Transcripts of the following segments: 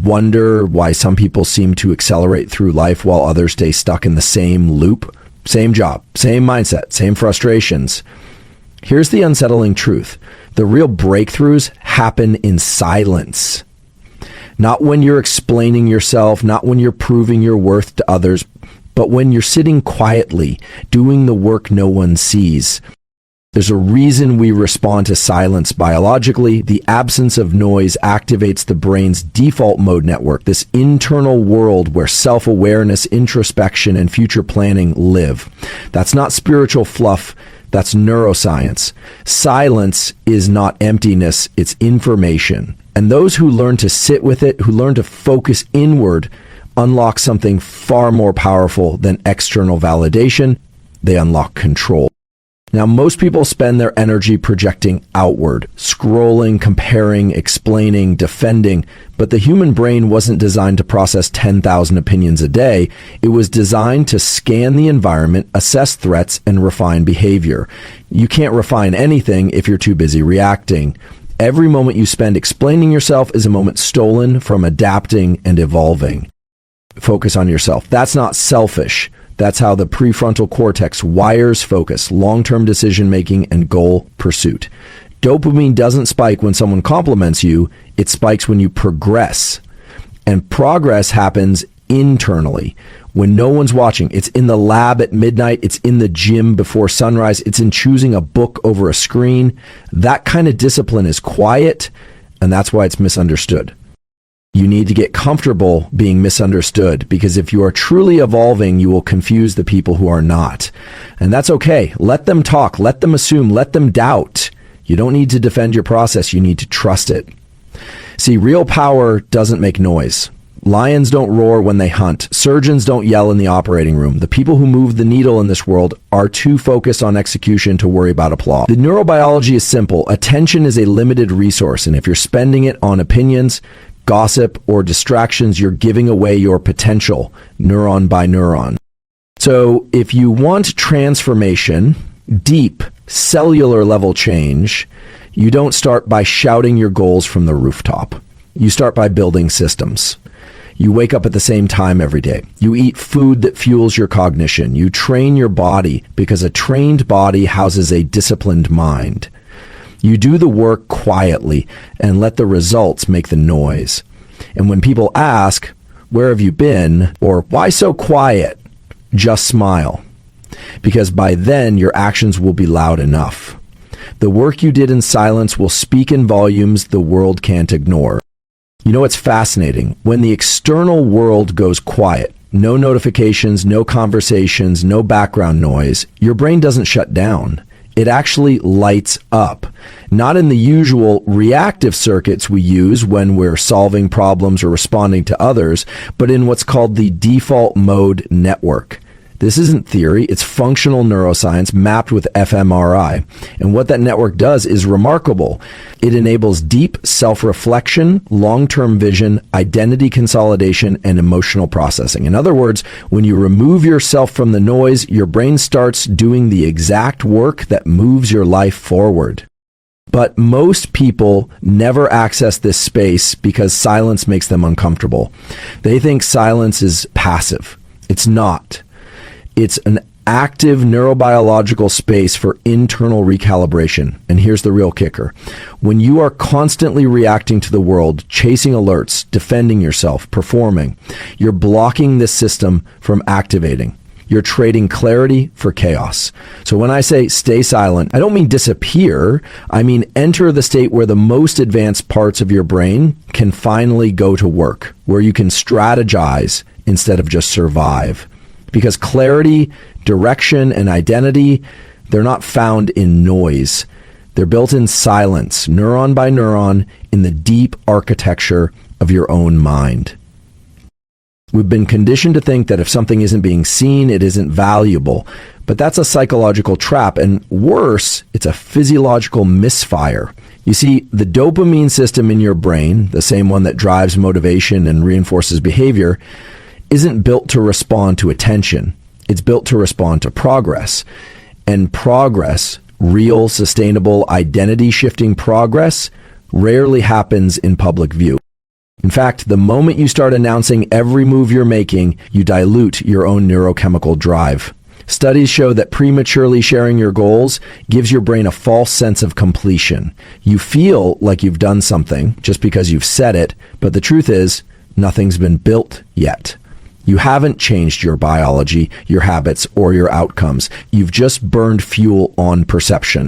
wonder why some people seem to accelerate through life while others stay stuck in the same loop? Same job, same mindset, same frustrations. Here's the unsettling truth. The real breakthroughs happen in silence. Not when you're explaining yourself, not when you're proving your worth to others, but when you're sitting quietly, doing the work no one sees. There's a reason we respond to silence biologically. The absence of noise activates the brain's default mode network, this internal world where self-awareness, introspection, and future planning live. That's not spiritual fluff. That's neuroscience. Silence is not emptiness, it's information. And those who learn to sit with it, who learn to focus inward, unlock something far more powerful than external validation. They unlock control. Now, most people spend their energy projecting outward, scrolling, comparing, explaining, defending, but the human brain wasn't designed to process 10,000 opinions a day. It was designed to scan the environment, assess threats, and refine behavior. You can't refine anything if you're too busy reacting. Every moment you spend explaining yourself is a moment stolen from adapting and evolving. Focus on yourself. That's not selfish. That's how the prefrontal cortex wires focus, long-term decision-making, and goal pursuit. Dopamine doesn't spike when someone compliments you. It spikes when you progress. And progress happens internally, when no one's watching. It's in the lab at midnight. It's in the gym before sunrise. It's in choosing a book over a screen. That kind of discipline is quiet, and that's why it's misunderstood. You need to get comfortable being misunderstood, because if you are truly evolving, you will confuse the people who are not. And that's okay. Let them talk. Let them assume. Let them doubt. You don't need to defend your process. You need to trust it. See, real power doesn't make noise. Lions don't roar when they hunt. Surgeons don't yell in the operating room. The people who move the needle in this world are too focused on execution to worry about applause. The neurobiology is simple. Attention is a limited resource, and if you're spending it on opinions, gossip, or distractions, you're giving away your potential, neuron by neuron. So if you want transformation, deep, cellular level change, you don't start by shouting your goals from the rooftop. You start by building systems. You wake up at the same time every day. You eat food that fuels your cognition. You train your body, because a trained body houses a disciplined mind. You do the work quietly and let the results make the noise. And when people ask, "Where have you been?" or "Why so quiet?" just smile. Because by then, your actions will be loud enough. The work you did in silence will speak in volumes the world can't ignore. You know what's fascinating? When the external world goes quiet, no notifications, no conversations, no background noise, your brain doesn't shut down. It actually lights up. Not in the usual reactive circuits we use when we're solving problems or responding to others, but in what's called the default mode network. This isn't theory, it's functional neuroscience mapped with fMRI. And what that network does is remarkable. It enables deep self-reflection, long-term vision, identity consolidation, and emotional processing. In other words, when you remove yourself from the noise, your brain starts doing the exact work that moves your life forward. But most people never access this space because silence makes them uncomfortable. They think silence is passive. It's not. It's an active neurobiological space for internal recalibration. And here's the real kicker. When you are constantly reacting to the world, chasing alerts, defending yourself, performing, you're blocking this system from activating. You're trading clarity for chaos. So when I say stay silent, I don't mean disappear. I mean enter the state where the most advanced parts of your brain can finally go to work, where you can strategize instead of just survive. Because clarity, direction, and identity, they're not found in noise. They're built in silence, neuron by neuron, in the deep architecture of your own mind. We've been conditioned to think that if something isn't being seen, it isn't valuable. But that's a psychological trap, and worse, it's a physiological misfire. You see, the dopamine system in your brain, the same one that drives motivation and reinforces behavior, isn't built to respond to attention. It's built to respond to progress. And progress, real, sustainable, identity-shifting progress, rarely happens in public view. In fact, the moment you start announcing every move you're making, you dilute your own neurochemical drive. Studies show that prematurely sharing your goals gives your brain a false sense of completion. You feel like you've done something just because you've said it, but the truth is, nothing's been built yet. You haven't changed your biology, your habits, or your outcomes. You've just burned fuel on perception.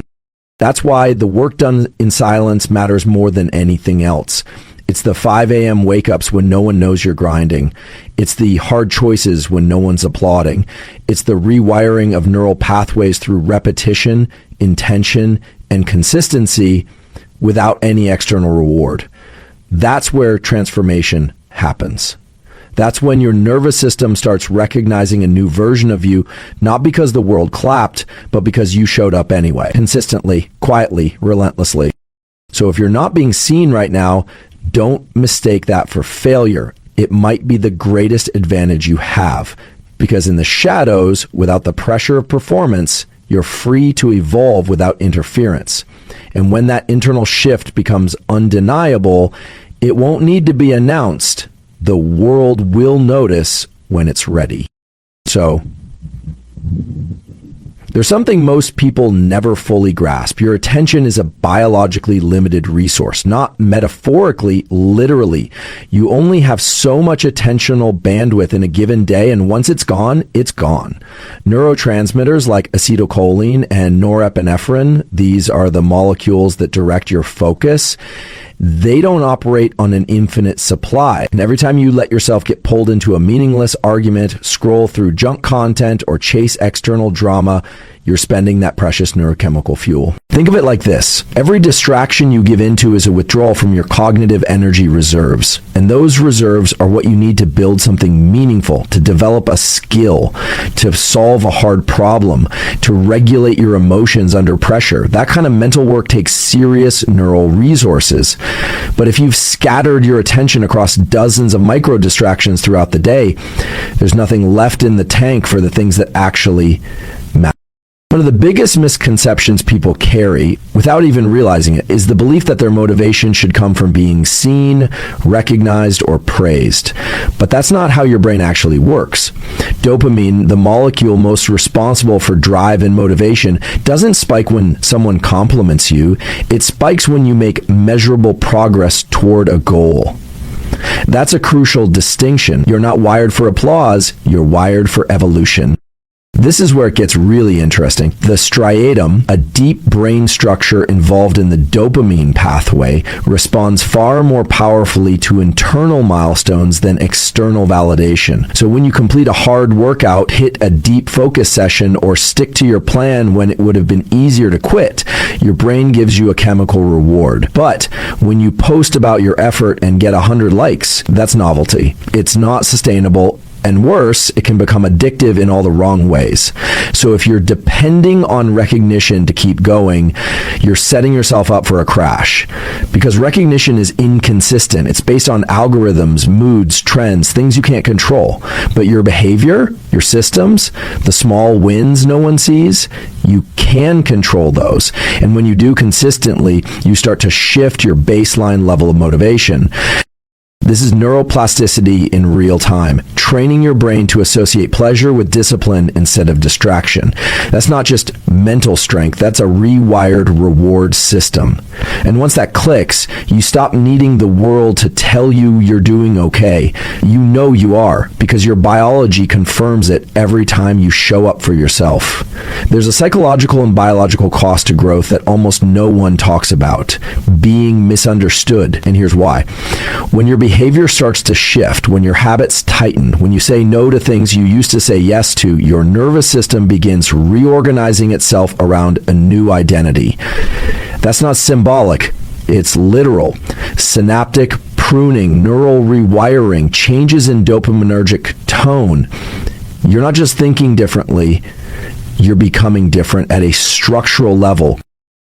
That's why the work done in silence matters more than anything else. It's the 5 a.m. wake-ups when no one knows you're grinding. It's the hard choices when no one's applauding. It's the rewiring of neural pathways through repetition, intention, and consistency without any external reward. That's where transformation happens. That's when your nervous system starts recognizing a new version of you, not because the world clapped, but because you showed up anyway, consistently, quietly, relentlessly. So if you're not being seen right now, don't mistake that for failure. It might be the greatest advantage you have, because in the shadows, without the pressure of performance, you're free to evolve without interference. And when that internal shift becomes undeniable, it won't need to be announced. The world will notice when it's ready. So, there's something most people never fully grasp. Your attention is a biologically limited resource, not metaphorically, literally. You only have so much attentional bandwidth in a given day, and once it's gone, it's gone. Neurotransmitters like acetylcholine and norepinephrine, these are the molecules that direct your focus. They don't operate on an infinite supply. And every time you let yourself get pulled into a meaningless argument, scroll through junk content, or chase external drama, you're spending that precious neurochemical fuel. Think of it like this. Every distraction you give into is a withdrawal from your cognitive energy reserves. And those reserves are what you need to build something meaningful, to develop a skill, to solve a hard problem, to regulate your emotions under pressure. That kind of mental work takes serious neural resources. But if you've scattered your attention across dozens of micro distractions throughout the day, there's nothing left in the tank for the things that actually matter. One of the biggest misconceptions people carry, without even realizing it, is the belief that their motivation should come from being seen, recognized, or praised. But that's not how your brain actually works. Dopamine, the molecule most responsible for drive and motivation, doesn't spike when someone compliments you. It spikes when you make measurable progress toward a goal. That's a crucial distinction. You're not wired for applause, you're wired for evolution. This is where it gets really interesting. The striatum, a deep brain structure involved in the dopamine pathway, responds far more powerfully to internal milestones than external validation. So when you complete a hard workout, hit a deep focus session, or stick to your plan when it would have been easier to quit, your brain gives you a chemical reward. But when you post about your effort and get 100 likes, that's novelty. It's not sustainable. And worse, it can become addictive in all the wrong ways. So if you're depending on recognition to keep going, you're setting yourself up for a crash. Because recognition is inconsistent. It's based on algorithms, moods, trends, things you can't control. But your behavior, your systems, the small wins no one sees, you can control those. And when you do consistently, you start to shift your baseline level of motivation. This is neuroplasticity in real time, training your brain to associate pleasure with discipline instead of distraction. That's not just mental strength, that's a rewired reward system. And once that clicks, you stop needing the world to tell you you're doing okay. You know you are, because your biology confirms it every time you show up for yourself. There's a psychological and biological cost to growth that almost no one talks about: being misunderstood. And here's why. When your behavior starts to shift, when your habits tighten, when you say no to things you used to say yes to, your nervous system begins reorganizing itself around a new identity. That's not symbolic, it's literal. Synaptic pruning, neural rewiring, changes in dopaminergic tone. You're not just thinking differently, you're becoming different at a structural level.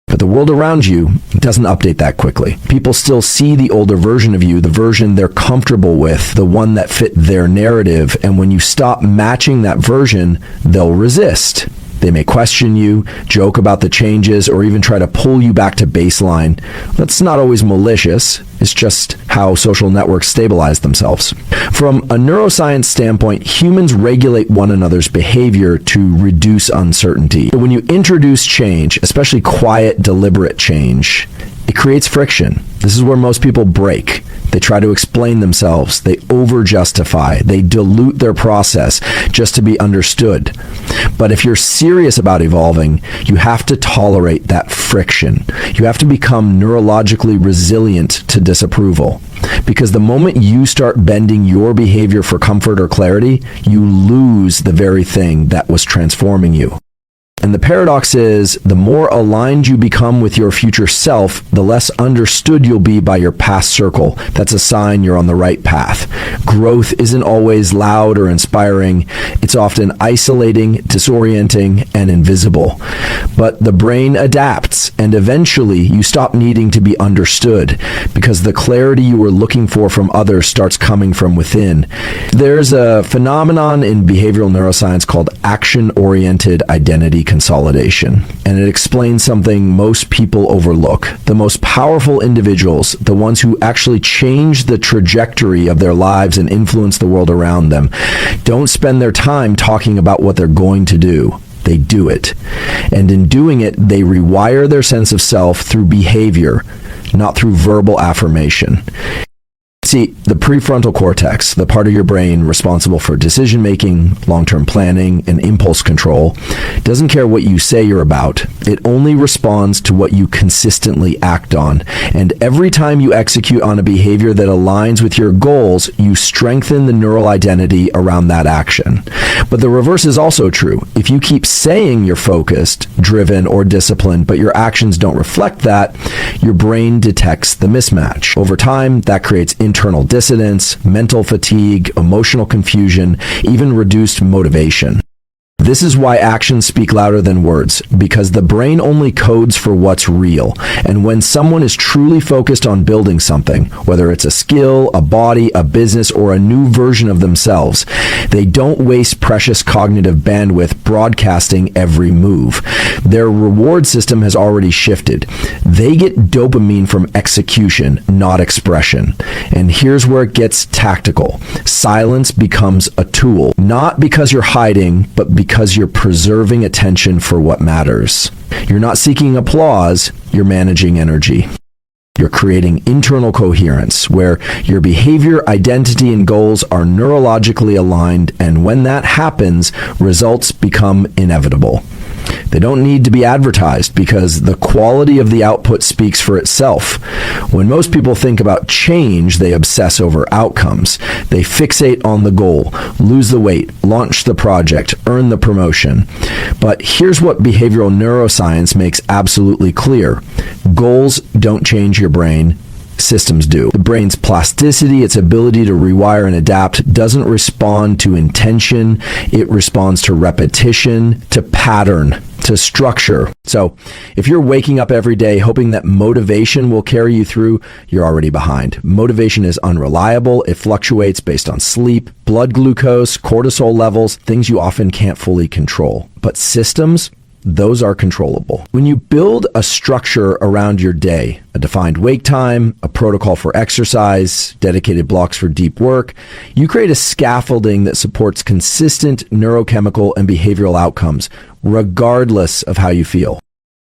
But the world around you doesn't update that quickly. People still see the older version of you, the version they're comfortable with, the one that fit their narrative. And when you stop matching that version, they'll resist. They may question you, joke about the changes, or even try to pull you back to baseline. That's not always malicious. It's just how social networks stabilize themselves. From a neuroscience standpoint, humans regulate one another's behavior to reduce uncertainty. When you introduce change, especially quiet, deliberate change, it creates friction. This is where most people break. They try to explain themselves. They over-justify. They dilute their process just to be understood. But if you're serious about evolving, you have to tolerate that friction. You have to become neurologically resilient to disapproval. Because the moment you start bending your behavior for comfort or clarity, you lose the very thing that was transforming you. And the paradox is, the more aligned you become with your future self, the less understood you'll be by your past circle. That's a sign you're on the right path. Growth isn't always loud or inspiring. It's often isolating, disorienting, and invisible. But the brain adapts, and eventually you stop needing to be understood because the clarity you were looking for from others starts coming from within. There's a phenomenon in behavioral neuroscience called action-oriented identity consolidation, and it explains something most people overlook. The most powerful individuals, the ones who actually change the trajectory of their lives and influence the world around them, don't spend their time talking about what they're going to do. They do it. And in doing it, they rewire their sense of self through behavior, not through verbal affirmation. See, the prefrontal cortex, the part of your brain responsible for decision-making, long-term planning, and impulse control, doesn't care what you say you're about. It only responds to what you consistently act on. And every time you execute on a behavior that aligns with your goals, you strengthen the neural identity around that action. But the reverse is also true. If you keep saying you're focused, driven, or disciplined, but your actions don't reflect that, your brain detects the mismatch. Over time, that creates internal dissonance, mental fatigue, emotional confusion, even reduced motivation. This is why actions speak louder than words, because the brain only codes for what's real. And when someone is truly focused on building something, whether it's a skill, a body, a business, or a new version of themselves, they don't waste precious cognitive bandwidth broadcasting every move. Their reward system has already shifted. They get dopamine from execution, not expression. And here's where it gets tactical. Silence becomes a tool, not because you're hiding, but because you're preserving attention for what matters. You're not seeking applause, you're managing energy. You're creating internal coherence where your behavior, identity, and goals are neurologically aligned, and when that happens, results become inevitable. They don't need to be advertised because the quality of the output speaks for itself. When most people think about change, they obsess over outcomes. They fixate on the goal, lose the weight, launch the project, earn the promotion. But here's what behavioral neuroscience makes absolutely clear. Goals don't change your brain. Systems do. The brain's plasticity, its ability to rewire and adapt, doesn't respond to intention. It responds to repetition, to pattern, to structure. So if you're waking up every day hoping that motivation will carry you through, you're already behind. Motivation is unreliable. It fluctuates based on sleep, blood glucose, cortisol levels, things you often can't fully control. But systems, those are controllable. When you build a structure around your day, a defined wake time, a protocol for exercise, dedicated blocks for deep work, you create a scaffolding that supports consistent neurochemical and behavioral outcomes, regardless of how you feel.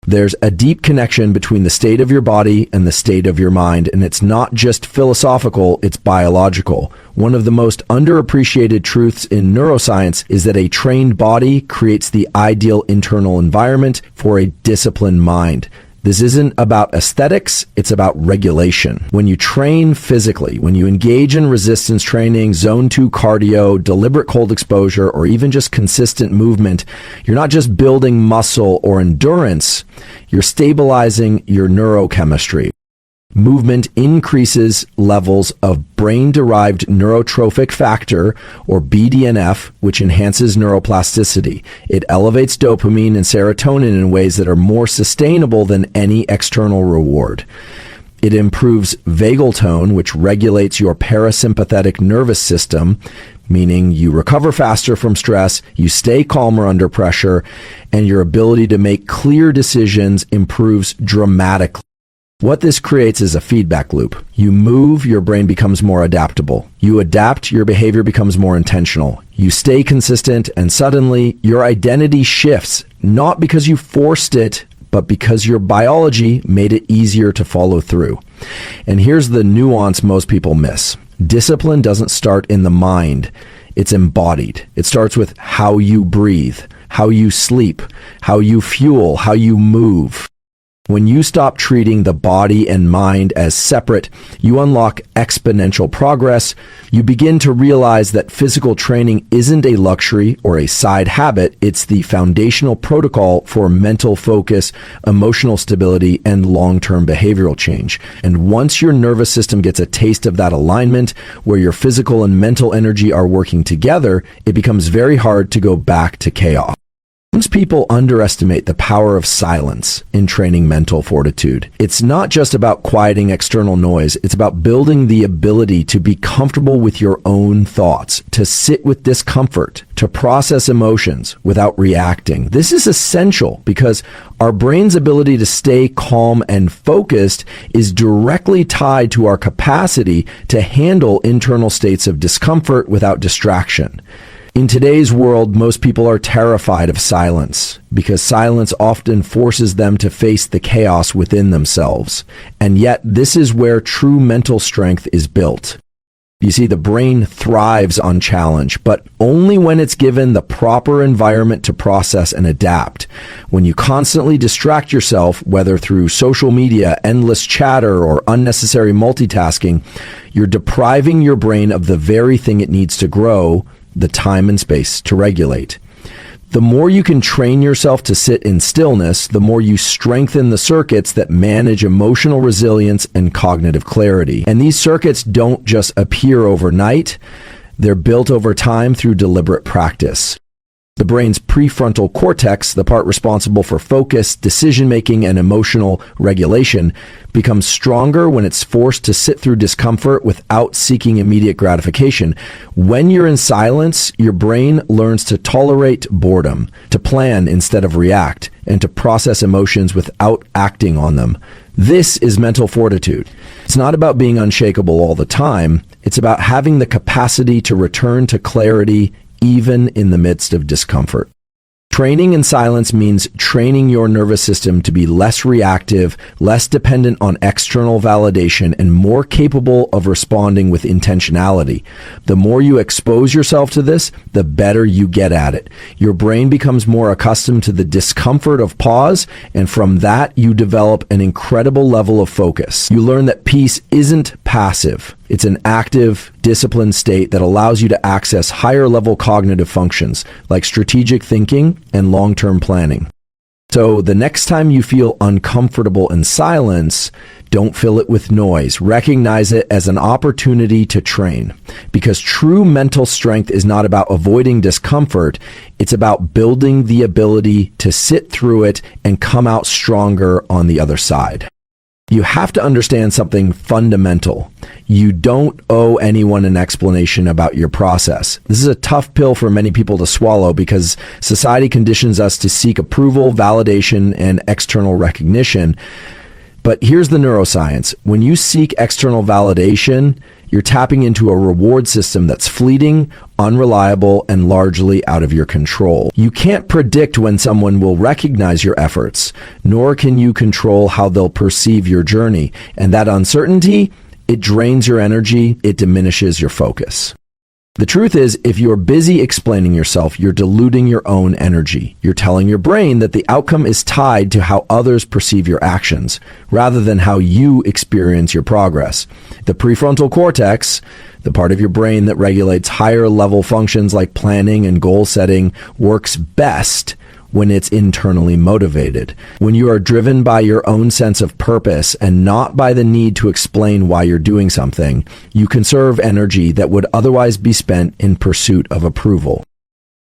There's a deep connection between the state of your body and the state of your mind, and it's not just philosophical, it's biological. One of the most underappreciated truths in neuroscience is that a trained body creates the ideal internal environment for a disciplined mind. This isn't about aesthetics, it's about regulation. When you train physically, when you engage in resistance training, zone 2 cardio, deliberate cold exposure, or even just consistent movement, you're not just building muscle or endurance, you're stabilizing your neurochemistry. Movement increases levels of brain-derived neurotrophic factor, or BDNF, which enhances neuroplasticity. It elevates dopamine and serotonin in ways that are more sustainable than any external reward. It improves vagal tone, which regulates your parasympathetic nervous system, meaning you recover faster from stress, you stay calmer under pressure, and your ability to make clear decisions improves dramatically. What this creates is a feedback loop. You move, your brain becomes more adaptable. You adapt, your behavior becomes more intentional. You stay consistent, and suddenly your identity shifts, not because you forced it, but because your biology made it easier to follow through. And here's the nuance most people miss. Discipline doesn't start in the mind. It's embodied. It starts with how you breathe, how you sleep, how you fuel, how you move. When you stop treating the body and mind as separate, you unlock exponential progress. You begin to realize that physical training isn't a luxury or a side habit. It's the foundational protocol for mental focus, emotional stability, and long-term behavioral change. And once your nervous system gets a taste of that alignment, where your physical and mental energy are working together, it becomes very hard to go back to chaos. Most people underestimate the power of silence in training mental fortitude. It's not just about quieting external noise. It's about building the ability to be comfortable with your own thoughts, to sit with discomfort, to process emotions without reacting. This is essential because our brain's ability to stay calm and focused is directly tied to our capacity to handle internal states of discomfort without distraction. In today's world, most people are terrified of silence because silence often forces them to face the chaos within themselves. And yet, this is where true mental strength is built. You see, the brain thrives on challenge, but only when it's given the proper environment to process and adapt. When you constantly distract yourself, whether through social media, endless chatter, or unnecessary multitasking, you're depriving your brain of the very thing it needs to grow, the time and space to regulate. The more you can train yourself to sit in stillness, the more you strengthen the circuits that manage emotional resilience and cognitive clarity. And these circuits don't just appear overnight. They're built over time through deliberate practice. The brain's prefrontal cortex, the part responsible for focus, decision-making, and emotional regulation, becomes stronger when it's forced to sit through discomfort without seeking immediate gratification. When you're in silence, your brain learns to tolerate boredom, to plan instead of react, and to process emotions without acting on them. This is mental fortitude. It's not about being unshakable all the time. It's about having the capacity to return to clarity even in the midst of discomfort. Training in silence means training your nervous system to be less reactive, less dependent on external validation, and more capable of responding with intentionality. The more you expose yourself to this, the better you get at it. Your brain becomes more accustomed to the discomfort of pause, and from that, you develop an incredible level of focus. You learn that peace isn't passive. It's an active, disciplined state that allows you to access higher level cognitive functions like strategic thinking and long-term planning. So the next time you feel uncomfortable in silence, don't fill it with noise. Recognize it as an opportunity to train. Because true mental strength is not about avoiding discomfort. It's about building the ability to sit through it and come out stronger on the other side. You have to understand something fundamental. You don't owe anyone an explanation about your process. This is a tough pill for many people to swallow because society conditions us to seek approval, validation, and external recognition. But here's the neuroscience. When you seek external validation, you're tapping into a reward system that's fleeting, unreliable, and largely out of your control. You can't predict when someone will recognize your efforts, nor can you control how they'll perceive your journey. And that uncertainty, it drains your energy, it diminishes your focus. The truth is, if you're busy explaining yourself, you're diluting your own energy. You're telling your brain that the outcome is tied to how others perceive your actions, rather than how you experience your progress. The prefrontal cortex, the part of your brain that regulates higher level functions like planning and goal setting, works best when it's internally motivated. When you are driven by your own sense of purpose and not by the need to explain why you're doing something, you conserve energy that would otherwise be spent in pursuit of approval.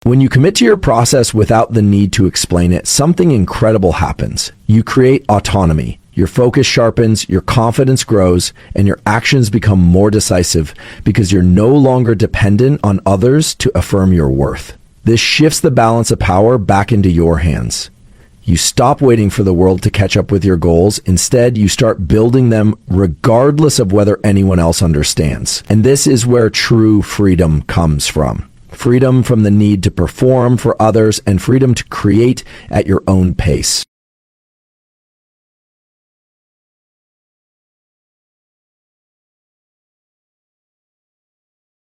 When you commit to your process without the need to explain it, something incredible happens. You create autonomy. Your focus sharpens, your confidence grows, and your actions become more decisive because you're no longer dependent on others to affirm your worth. This shifts the balance of power back into your hands. You stop waiting for the world to catch up with your goals. Instead, you start building them regardless of whether anyone else understands. And this is where true freedom comes from. Freedom from the need to perform for others and freedom to create at your own pace.